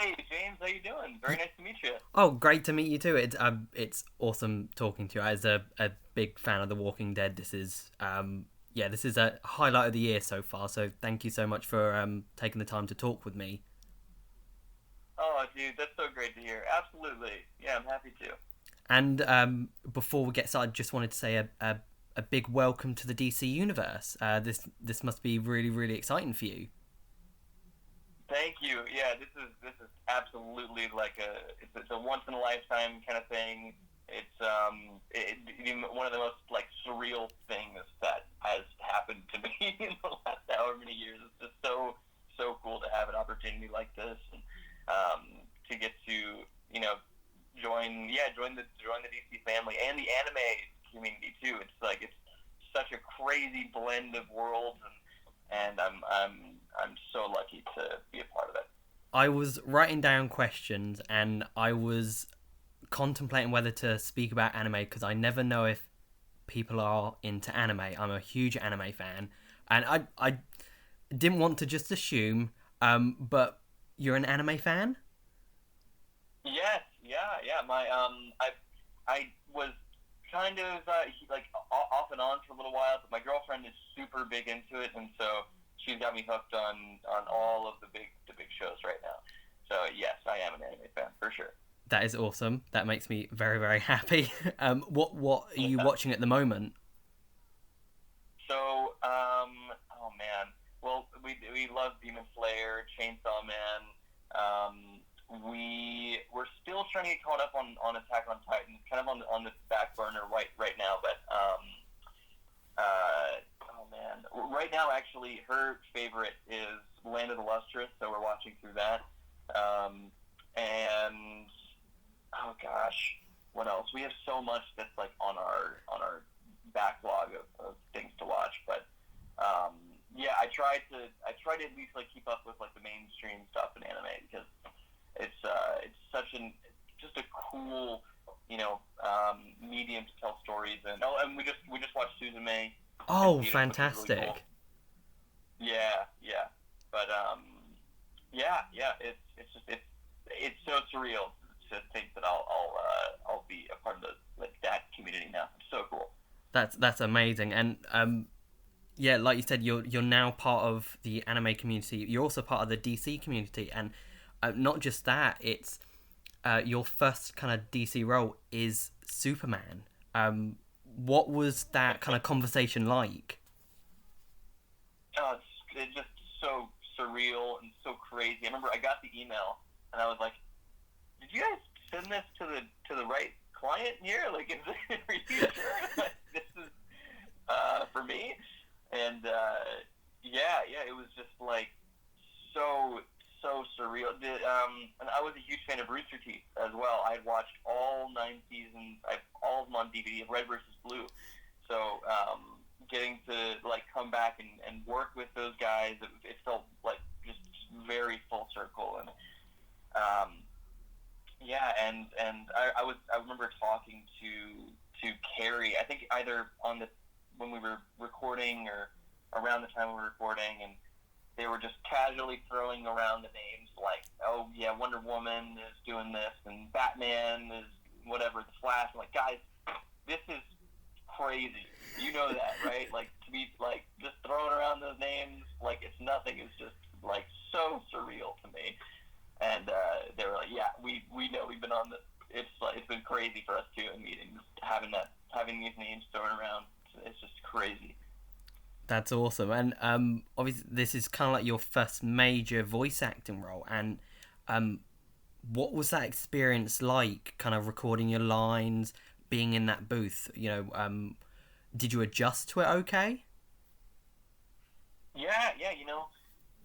Hey, James, how you doing? Very nice to meet you. Oh, great to meet you too. It's awesome talking to you. As a big fan of The Walking Dead, this is a highlight of the year so far. So thank you so much for taking the time to talk with me. Oh, dude, that's so great to hear. Absolutely. Yeah, I'm happy to. And before we get started, just wanted to say a big welcome to the DC universe. This must be really exciting for you. Thank you. Yeah, this is absolutely like it's a once in a lifetime kind of thing. One of the most like surreal things that has happened to me in the last however many years. It's just so cool to have an opportunity like this and to get to join the DC family and the anime community too. It's like it's such a crazy blend of worlds and I'm so lucky to be a part of it. I was writing down questions and I was contemplating whether to speak about anime because I never know if people are into anime. I'm a huge anime fan, and I didn't want to just assume. But you're an anime fan? Yes, yeah. I was kind of like off and on for a little while, but my girlfriend is super big into it, and so she's got me hooked on all of the big shows right now. So yes, I am an anime fan for sure. That is awesome. That makes me very happy. What are you Yeah. watching at the moment? So oh man, well we love Demon Slayer, Chainsaw Man. We're still trying to get caught up on Attack on Titan. It's kind of on the back burner right now, but oh man, right now actually her favorite is Land of the Lustrous, so we're watching through that. And oh gosh, what else? We have so much that's like on our backlog of things to watch, but yeah, I try to at least like keep up with like the mainstream stuff in anime because it's such an just a cool medium to tell stories. And we just watched Suzume in Oh, theaters, which was really cool. fantastic! Yeah, but yeah, it's so surreal to think that I'll be a part of that community now. It's so cool. That's amazing. And yeah, like you said, you're now part of the anime community. You're also part of the DC community, and not just that. It's your first kind of DC role is Superman. What was that kind of conversation like? It's just so surreal and so crazy. I remember I got the email and I was like, "Did you guys send this to the right client here? Like, are you sure this is for me?" And yeah, it was just like so surreal. And I was a huge fan of Rooster Teeth as well. I had watched all 9 seasons. I've all of them on DVD of Red versus Blue. So getting to like come back and work with those guys, it felt like just very full circle. And um, yeah, I remember talking to Carrie. I think either on the when we were recording or around the time we were recording, and they were just casually throwing around the names like, oh yeah, Wonder Woman is doing this, and Batman is whatever, the Flash. I'm like, guys, this is crazy. You know that, right? Like to be like just throwing around those names like it's nothing is just like so surreal to me. And they were like, yeah, we know we've been on the. It's been crazy for us too in meetings having these names thrown around. It's just crazy. That's awesome. And obviously, this is kind of like your first major voice acting role. And um, what was that experience like? Kind of recording your lines, being in that booth. Did you adjust to it? Okay. Yeah.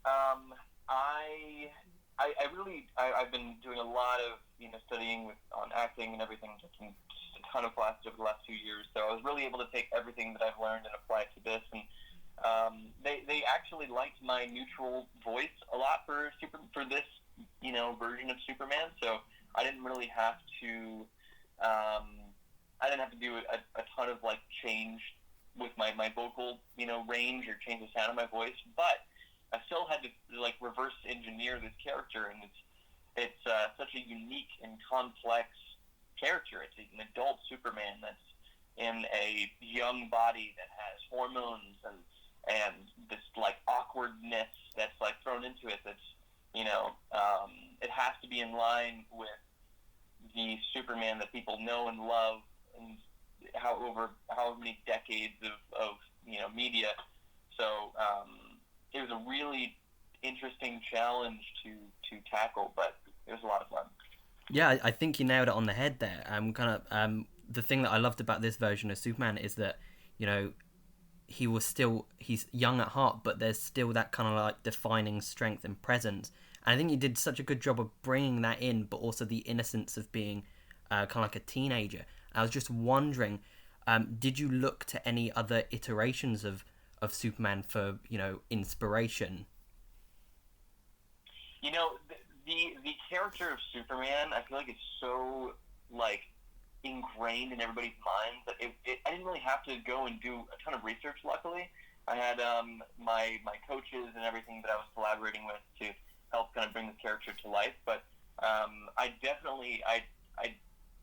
Um, I, I've been doing a lot of studying on acting and everything, taking just a ton of classes over the last 2 years. So I was really able to take everything that I've learned and apply it to this. And they actually liked my neutral voice a lot for this version of Superman. So I didn't really have to. I didn't have to do a ton of like change with my vocal range or change the sound of my voice, but I still had to like reverse engineer this character, and it's such a unique and complex character. It's an adult Superman that's in a young body that has hormones and this like awkwardness that's like thrown into it. That's it has to be in line with the Superman that people know and love, and however many decades of media. So it was a really interesting challenge to tackle, but it was a lot of fun. Yeah, I think you nailed it on the head there. The thing that I loved about this version of Superman is that, he's young at heart, but there's still that kind of like defining strength and presence. And I think you did such a good job of bringing that in, but also the innocence of being kind of like a teenager. I was just wondering, did you look to any other iterations of Superman for inspiration? The character of Superman, I feel like it's so like ingrained in everybody's minds that I didn't really have to go and do a ton of research. Luckily, I had my coaches and everything that I was collaborating with to help kind of bring this character to life. But I definitely I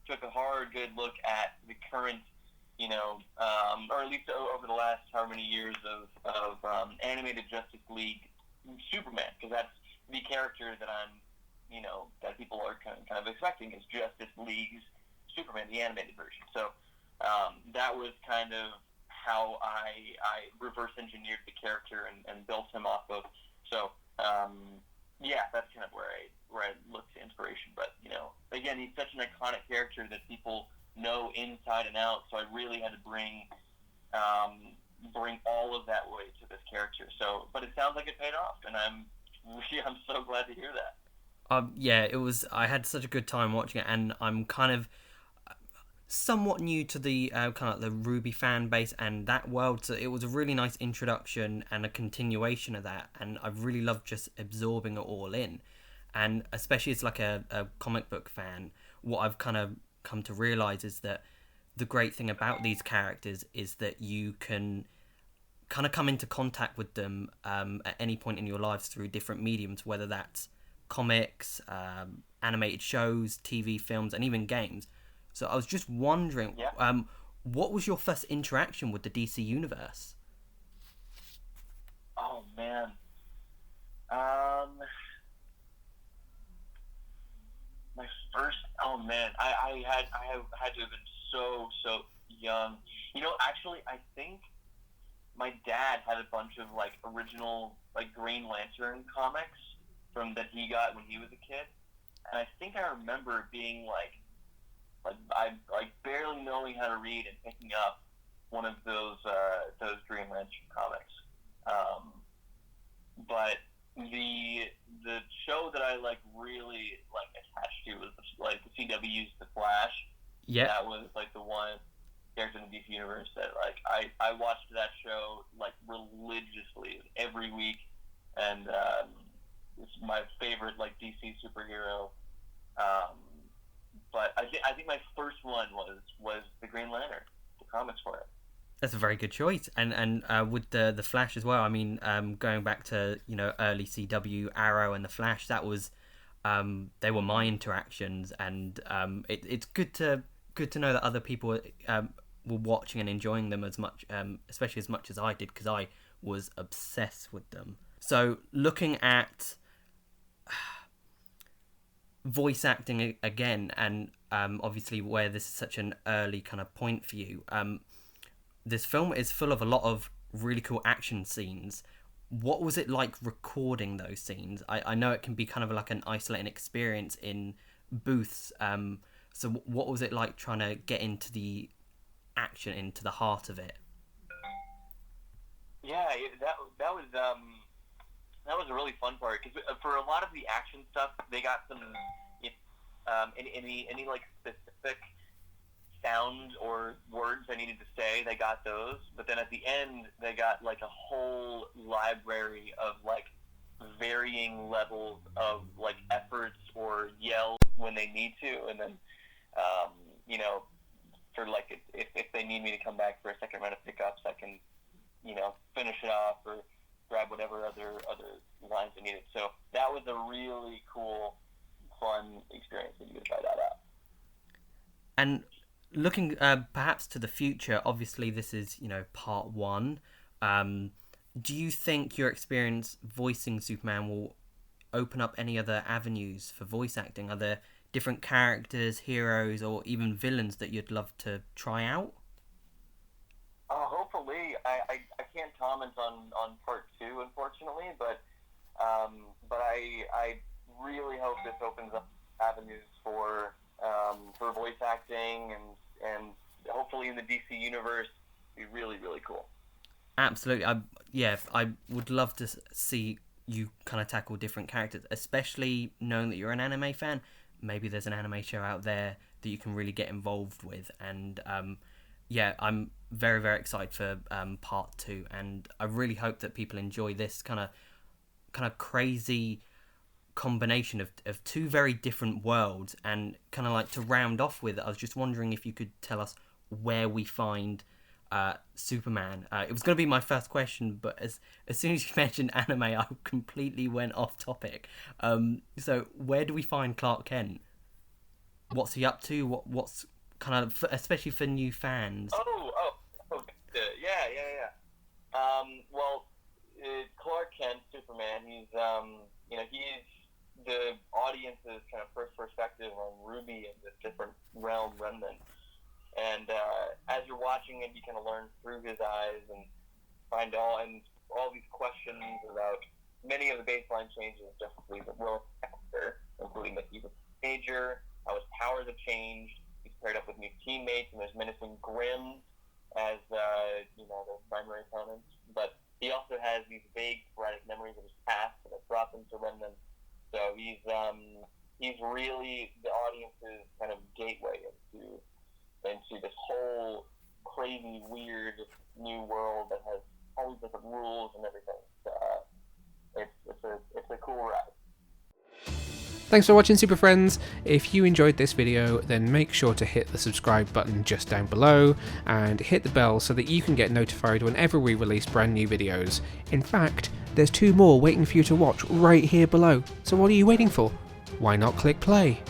took a hard, good look at the current, or at least over the last however many years of animated Justice League Superman, because that's the character that that people are kind of expecting is Justice League's Superman, the animated version. So that was kind of how I reverse engineered the character and built him off of. So yeah, that's kind of where I looked to inspiration. But again, he's such an iconic character that people know inside and out. So I really had to bring all of that weight to this character. So, but it sounds like it paid off, and I'm so glad to hear that. Yeah, it was. I had such a good time watching it, and I'm kind of somewhat new to the kind of the RWBY fan base and that world, so it was a really nice introduction and a continuation of that, and I really loved just absorbing it all in. And especially as like a comic book fan, what I've kind of come to realize is that the great thing about these characters is that you can kind of come into contact with them at any point in your lives through different mediums, whether that's comics, animated shows, TV, films, and even games. So I was just wondering, what was your first interaction with the DC universe? Oh man, my first. Oh man, I have had to have been so young. Actually, I think my dad had a bunch of like original like Green Lantern comics that he got when he was a kid, and I think I remember being like I barely knowing how to read and picking up one of those Green Lantern comics. But the show that I really attached to was like the CW's The Flash. Yeah, that was like the one character in the DC universe that I watched that show like religiously every week, and it's my favorite like DC superhero. But I think my first one was the Green Lantern, the comics for it. That's a very good choice, and with the Flash as well. I mean, going back to early CW, Arrow, and the Flash, that was they were my interactions, and it's good to know that other people were watching and enjoying them as much, especially as much as I did, because I was obsessed with them. So looking at voice acting again, and obviously where this is such an early kind of point for you, this film is full of a lot of really cool action scenes. What was it like recording those scenes? I know it can be kind of like an isolating experience in booths, so what was it like trying to get into the action, into the heart of it? Yeah, that was a really fun part, because for a lot of the action stuff, they got some any like specific sound or words I needed to say. They got those, but then at the end, they got like a whole library of like varying levels of like efforts or yells when they need to, and then for like if they need me to come back for a second round of pickups, I can finish it off or grab whatever other lines I needed. So that was a really cool, experience if you can try that out. And looking perhaps to the future, obviously this is, part one. Do you think your experience voicing Superman will open up any other avenues for voice acting? Are there different characters, heroes, or even villains that you'd love to try out? Hopefully. I can't comment on part two, unfortunately, but I really hope this opens up avenues for voice acting and hopefully in the DC universe be really, really cool. Absolutely. I would love to see you kind of tackle different characters, especially knowing that you're an anime fan. Maybe there's an anime show out there that you can really get involved with, and I'm very, very excited for part two, and I really hope that people enjoy this kind of crazy combination of two very different worlds. And kind of like to round off with, I was just wondering if you could tell us where we find Superman. It was going to be my first question, but as soon as you mentioned anime, I completely went off topic. So where do we find Clark Kent? What's he up to? What's kind of, especially for new fans? Clark Kent, Superman. He's he's the audience's kind of first perspective on RWBY and this different realm remnant. And as you're watching it, you kind of learn through his eyes and find all these questions about many of the baseline changes definitely that will occur, including that he's a teenager, how his powers have changed. He's paired up with new teammates, and there's menacing Grimm as the primary opponents. But he also has these vague, sporadic memories of his past that have brought them to Remnant. So he's really the audience's kind of gateway into this whole crazy, weird new world that has all these different rules and everything. It's a cool ride. Thanks for watching, Super Friends. If you enjoyed this video, then make sure to hit the subscribe button just down below and hit the bell so that you can get notified whenever we release brand new videos. In fact, there's 2 more waiting for you to watch right here below. So what are you waiting for? Why not click play?